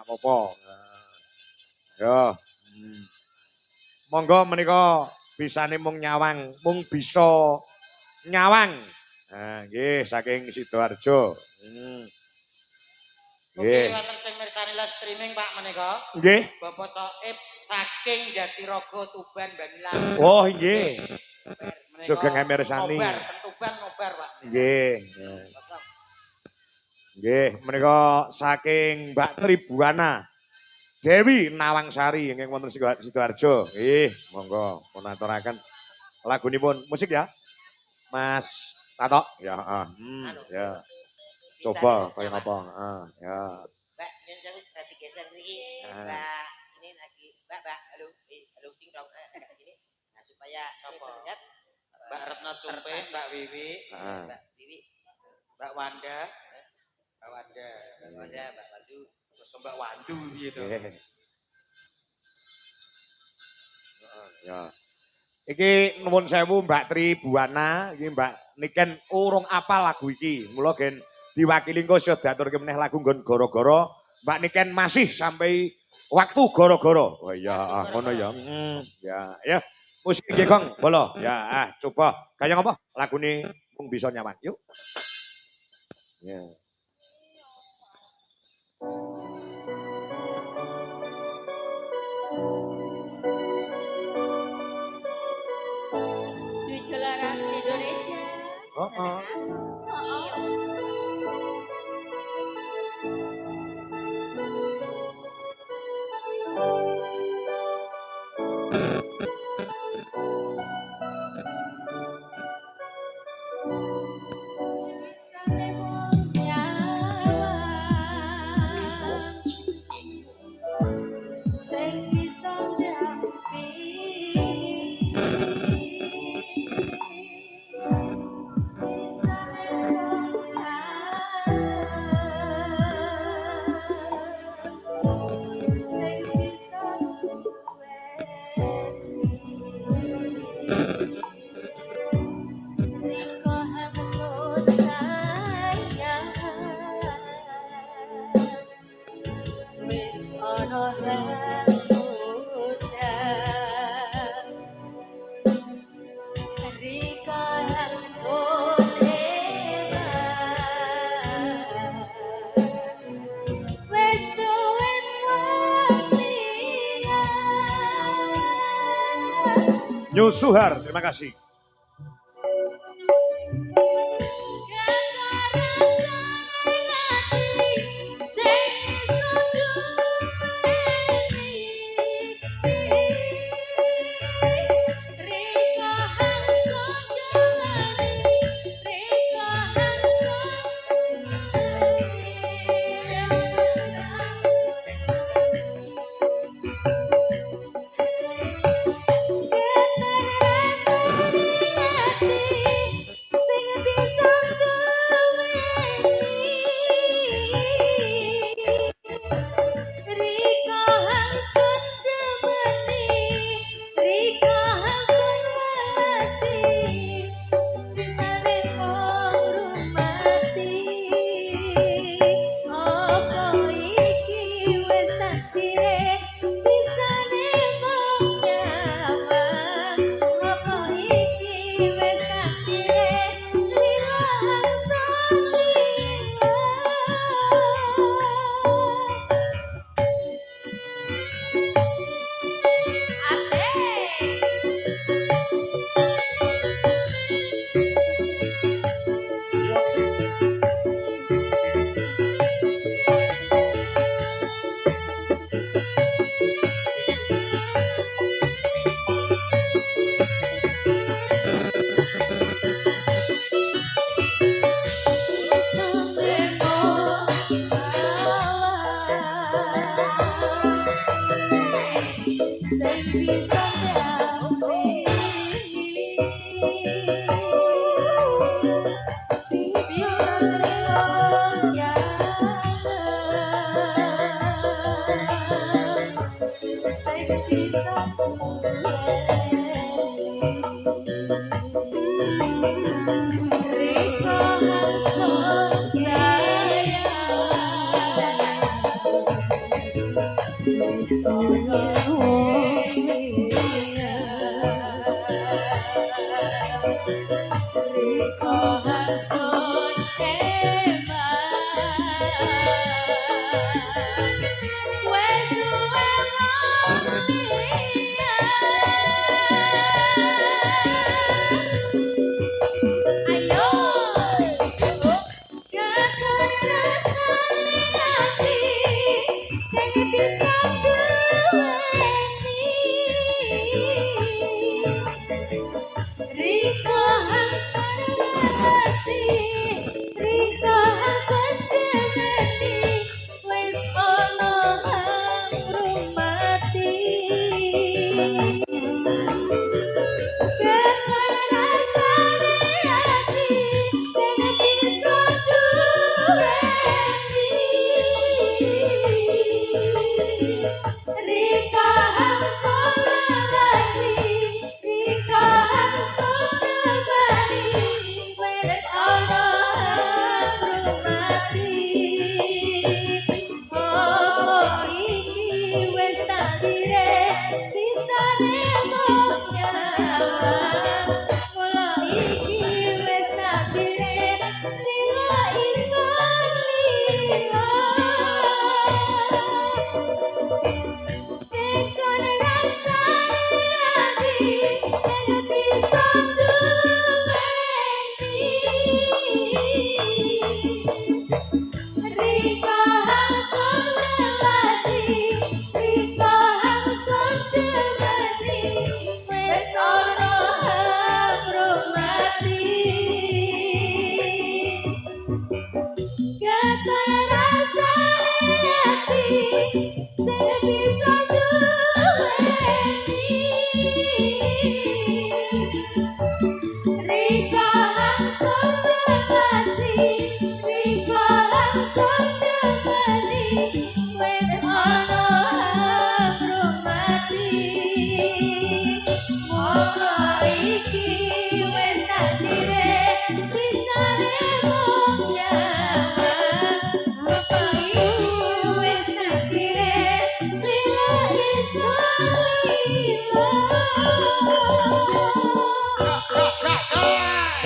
apa-apa. Yo. Monggo menika bisane mung nyawang, mung bisa nyawang. Nah, nggih saking Sidoarjo. Nggih, wonten sing mirsani live streaming Pak menika. Nggih. Bapak Soib saking Jatirogo Tuban Banyulang. Oh, nggih. Sugeng mirsani. Tuban nobar, Pak. Nggih. Nggih, menika saking Mbak Tribuana. Dewi Nawangsari ingkang wonten Sidoarjo. Nggih, monggo pun aturaken lagunipun musik ya. Mas Tato ya, ya. Coba kaya ngapa? Ya. Mbak, yen jauh tadi geser iki. Mbak, ini lagi Mbak, halo, halo ding dong. Ini. Nah, supaya terlihat Mbak Retno Cumpe, Mbak Wiwi, Mbak Wiwi, Mbak Wanda, Mbak Wandu, terus Mbak Wandu gitu. Ya. Iki nuwun sewu Mbak Tribuana, iki Mbak Niken urung apal lagu iki. Mula gen diwakili engko saya diaturke meneh lagu nggon gara-gara Mbak Niken masih sampai waktu gara-gara. Oh iya, ngono ya. Ya. Musik nggih Gong, bolo. Ya, coba kaya ngapa lagune mung bisa nyawang. Yuk. Ya. Laras Indonesia. Suhar, terima kasih.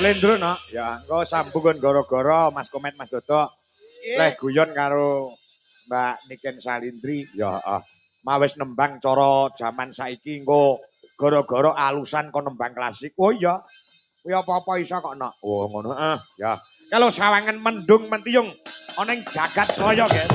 Slendro no, ya engko sambungan gara-gara Mas Komet Mas Dodo. Leh guyon karo Mbak Niken Salindri, ya mawis nembang cara jaman saiki engko gara-gara alusan kon nembang klasik. Oh iya. Kuwi apa-apa iso kok nok. Oh ngono ya. Kalau sawangan mendung mentiyung ana ing jagat raya, Guys.